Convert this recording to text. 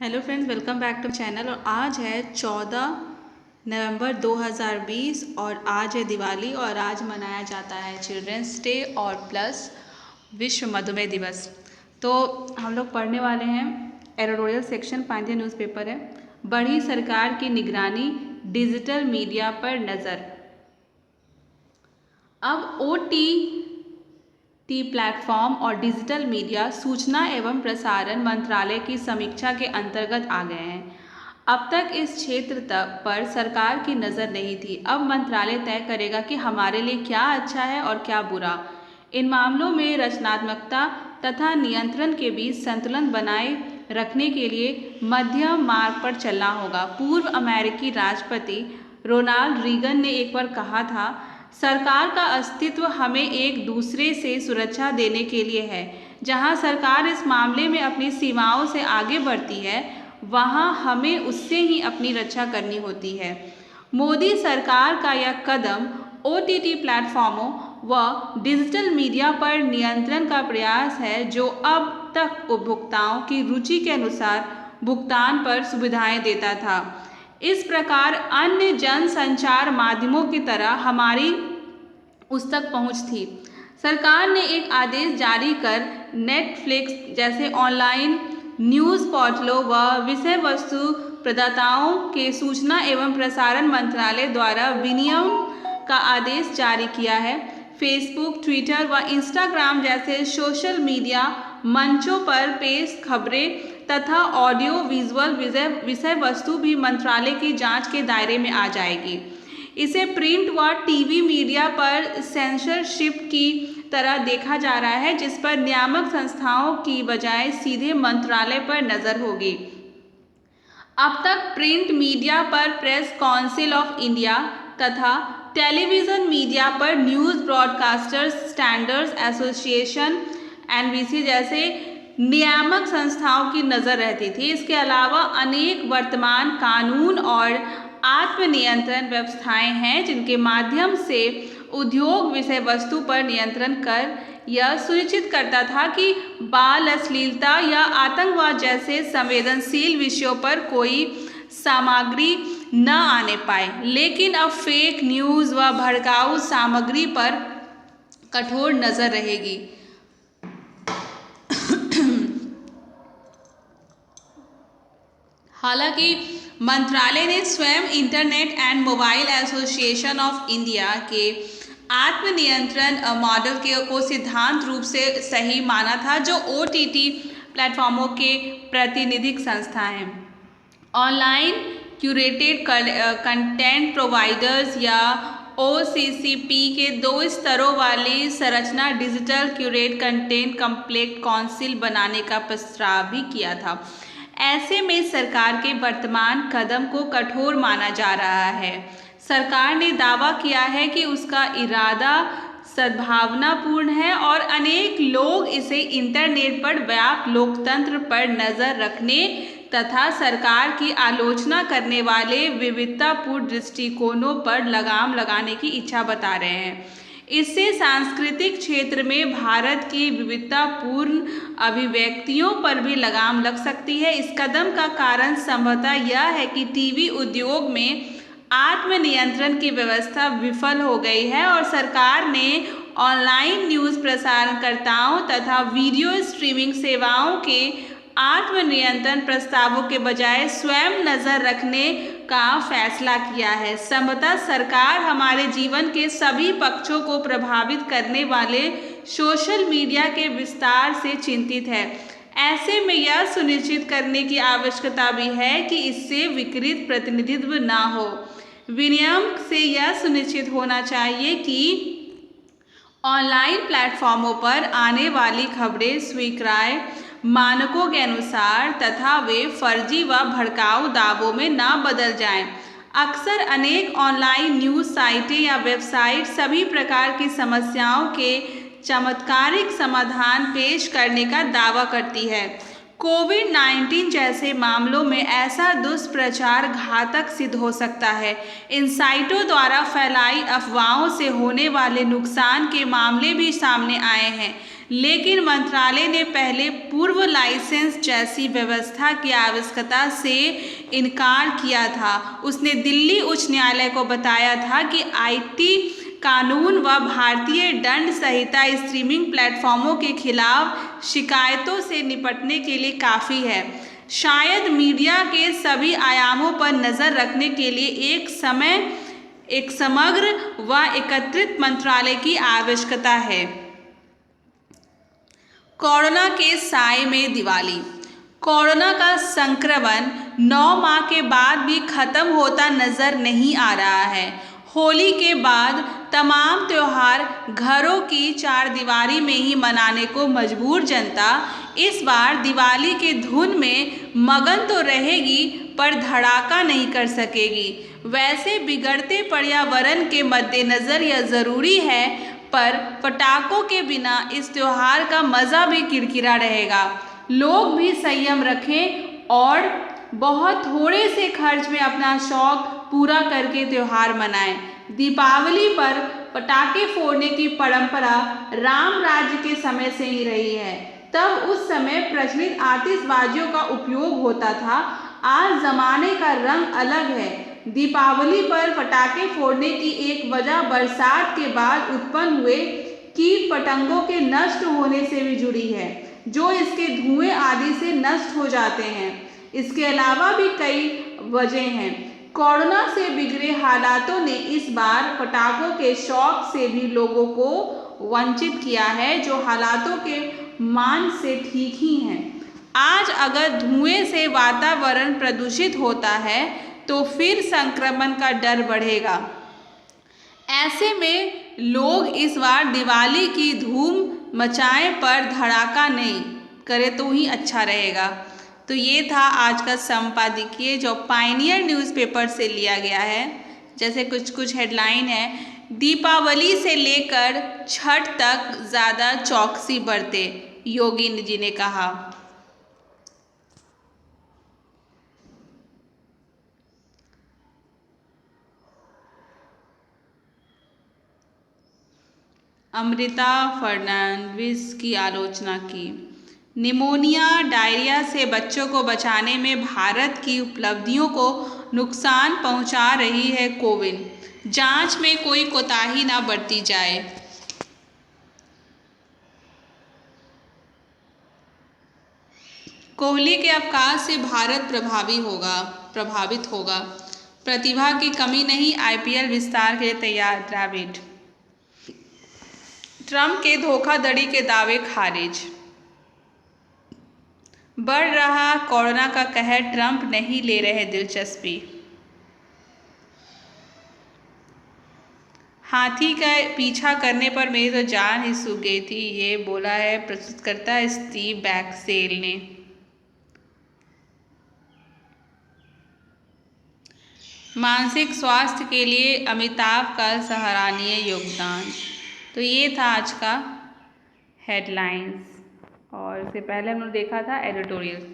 Hello friends, welcome back to channel. और आज है 14 नवंबर 2020 और आज है दिवाली और आज मनाया जाता है चिल्ड्रंस डे और प्लस विश्व मधुमेह दिवस। तो हम लोग पढ़ने वाले हैं एडिटोरियल सेक्शन, पांचवें न्यूज़पेपर है। बढ़ी सरकार की निगरानी, डिजिटल मीडिया पर नज़र। अब OTT प्लेटफॉर्म और डिजिटल मीडिया सूचना एवं प्रसारण मंत्रालय की समीक्षा के अंतर्गत आ गए हैं। अब तक इस क्षेत्र पर सरकार की नज़र नहीं थी। अब मंत्रालय तय करेगा कि हमारे लिए क्या अच्छा है और क्या बुरा। इन मामलों में रचनात्मकता तथा नियंत्रण के बीच संतुलन बनाए रखने के लिए मध्यम मार्ग पर चलना होगा। पूर्व अमेरिकी राष्ट्रपति रोनाल्ड रीगन ने एक बार कहा था, सरकार का अस्तित्व हमें एक दूसरे से सुरक्षा देने के लिए है। जहां सरकार इस मामले में अपनी सीमाओं से आगे बढ़ती है, वहां हमें उससे ही अपनी रक्षा करनी होती है। मोदी सरकार का यह कदम OTT प्लेटफॉर्मों व डिजिटल मीडिया पर नियंत्रण का प्रयास है, जो अब तक उपभोक्ताओं की रुचि के अनुसार भुगतान पर सुविधाएं देता था। इस प्रकार अन्य जन संचार माध्यमों की तरह हमारी उस तक पहुंच थी। सरकार ने एक आदेश जारी कर नेटफ्लिक्स जैसे ऑनलाइन न्यूज़ पोर्टलों व विषय वस्तु प्रदाताओं के सूचना एवं प्रसारण मंत्रालय द्वारा विनियमन का आदेश जारी किया है। फेसबुक, ट्विटर व इंस्टाग्राम जैसे सोशल मीडिया मंचों पर पेश खबरें तथा ऑडियो विजुअल विषय वस्तु भी मंत्रालय की जांच के दायरे में आ जाएगी। इसे प्रिंट व टीवी मीडिया पर सेंसरशिप की तरह देखा जा रहा है, जिस पर नियामक संस्थाओं की बजाय सीधे मंत्रालय पर नजर होगी। अब तक प्रिंट मीडिया पर प्रेस काउंसिल ऑफ इंडिया तथा टेलीविज़न मीडिया पर news broadcasters standards association NBC जैसे नियामक संस्थाओं की नज़र रहती थी। इसके अलावा अनेक वर्तमान कानून और आत्मनियंत्रण व्यवस्थाएं हैं, जिनके माध्यम से उद्योग विषय वस्तु पर नियंत्रण कर यह सुनिश्चित करता था कि बाल अश्लीलता या आतंकवाद जैसे संवेदनशील विषयों पर कोई सामग्री न आने पाए। लेकिन अब फेक न्यूज़ व भड़काऊ सामग्री पर कठोर नज़र रहेगी। हालांकि मंत्रालय ने स्वयं internet and mobile association of India के आत्मनियंत्रण मॉडल को सिद्धांत रूप से सही माना था, जो OTT प्लेटफॉर्मों के प्रातिनिधिक संस्था हैं। ऑनलाइन क्यूरेटेड कंटेंट प्रोवाइडर्स या OCCP के 2 स्तरों वाली संरचना digital curate content complaint council बनाने का प्रस्ताव भी किया था। ऐसे में सरकार के वर्तमान कदम को कठोर माना जा रहा है। सरकार ने दावा किया है कि उसका इरादा सद्भावनापूर्ण है और अनेक लोग इसे इंटरनेट पर व्याप्त लोकतंत्र पर नज़र रखने तथा सरकार की आलोचना करने वाले विविधतापूर्ण दृष्टिकोणों पर लगाम लगाने की इच्छा बता रहे हैं। इससे सांस्कृतिक क्षेत्र में भारत की विविधतापूर्ण अभिव्यक्तियों पर भी लगाम लग सकती है। इस कदम का कारण संभवतः यह है कि टीवी उद्योग में आत्मनियंत्रण की व्यवस्था विफल हो गई है और सरकार ने ऑनलाइन न्यूज़ प्रसारणकर्ताओं तथा वीडियो स्ट्रीमिंग सेवाओं के आत्मनियंत्रण प्रस्तावों के बजाय स्वयं नज़र रखने का फैसला किया है। संभवतः सरकार हमारे जीवन के सभी पक्षों को प्रभावित करने वाले सोशल मीडिया के विस्तार से चिंतित है। ऐसे में यह सुनिश्चित करने की आवश्यकता भी है कि इससे विकृत प्रतिनिधित्व न हो। विनियम से यह सुनिश्चित होना चाहिए कि ऑनलाइन प्लेटफॉर्मों पर आने वाली खबरें स्वीकार्य मानकों के अनुसार तथा वे फर्जी व भड़काऊ दावों में न बदल जाएं। अक्सर अनेक ऑनलाइन न्यूज़ साइटें या वेबसाइट सभी प्रकार की समस्याओं के चमत्कारिक समाधान पेश करने का दावा करती है। कोविड-19 जैसे मामलों में ऐसा दुष्प्रचार घातक सिद्ध हो सकता है। इन साइटों द्वारा फैलाई अफवाहों से होने वाले नुकसान के मामले भी सामने आए हैं, लेकिन मंत्रालय ने पहले पूर्व लाइसेंस जैसी व्यवस्था की आवश्यकता से इनकार किया था। उसने दिल्ली उच्च न्यायालय को बताया था कि आईटी कानून व भारतीय दंड संहिता स्ट्रीमिंग प्लेटफॉर्मों के खिलाफ शिकायतों से निपटने के लिए काफ़ी है। शायद मीडिया के सभी आयामों पर नज़र रखने के लिए एक समग्र व एकत्रित मंत्रालय की आवश्यकता है। कोरोना के साए में दिवाली। कोरोना का संक्रमण 9 माह के बाद भी खत्म होता नजर नहीं आ रहा है। होली के बाद तमाम त्योहार घरों की चारदीवारी में ही मनाने को मजबूर जनता इस बार दिवाली के धुन में मगन तो रहेगी पर धड़ाका नहीं कर सकेगी। वैसे बिगड़ते पर्यावरण के मद्देनज़र यह ज़रूरी है, पर पटाखों के बिना इस त्योहार का मज़ा भी किरकिरा रहेगा। लोग भी संयम रखें और बहुत थोड़े से खर्च में अपना शौक पूरा करके त्योहार मनाएं। दीपावली पर पटाखे फोड़ने की परंपरा राम राज्य के समय से ही रही है। तब उस समय प्रचलित आतिशबाजियों का उपयोग होता था। आज ज़माने का रंग अलग है। दीपावली पर पटाखे फोड़ने की एक वजह बरसात के बाद उत्पन्न हुए कीट पतंगों के नष्ट होने से भी जुड़ी है, जो इसके धुएं आदि से नष्ट हो जाते हैं। इसके अलावा भी कई वजह हैं। कोरोना से बिगड़े हालातों ने इस बार पटाखों के शौक से भी लोगों को वंचित किया है, जो हालातों के मान से ठीक ही हैं। आज अगर धुएं से वातावरण प्रदूषित होता है तो फिर संक्रमण का डर बढ़ेगा। ऐसे में लोग इस बार दिवाली की धूम मचाएं पर धड़ाका नहीं करें तो ही अच्छा रहेगा। तो ये था आज का संपादकीय जो पायनियर न्यूज़पेपर से लिया गया है। जैसे कुछ हेडलाइन है, दीपावली से लेकर छठ तक ज़्यादा चौकसी बरते, योगी जी ने कहा। अमृता फर्नांडिस की आलोचना की। निमोनिया डायरिया से बच्चों को बचाने में भारत की उपलब्धियों को नुकसान पहुंचा रही है कोविन। जांच में कोई कोताही न बरती जाए। कोहली के अवकाश से भारत प्रभावित होगा। प्रतिभा की कमी नहीं, आईपीएल विस्तार के लिए तैयार द्रविड़। ट्रंप के धोखाधड़ी के दावे खारिज। बढ़ रहा कोरोना का कहर, ट्रंप नहीं ले रहे दिलचस्पी। हाथी का पीछा करने पर मेरी तो जान ही सूख गई थी, ये बोला है प्रस्तुतकर्ता स्टीव बैक्सेल ने। मानसिक स्वास्थ्य के लिए अमिताभ का सराहनीय योगदान। तो ये था आज का हेडलाइंस, और इससे पहले हमने देखा था एडिटोरियल।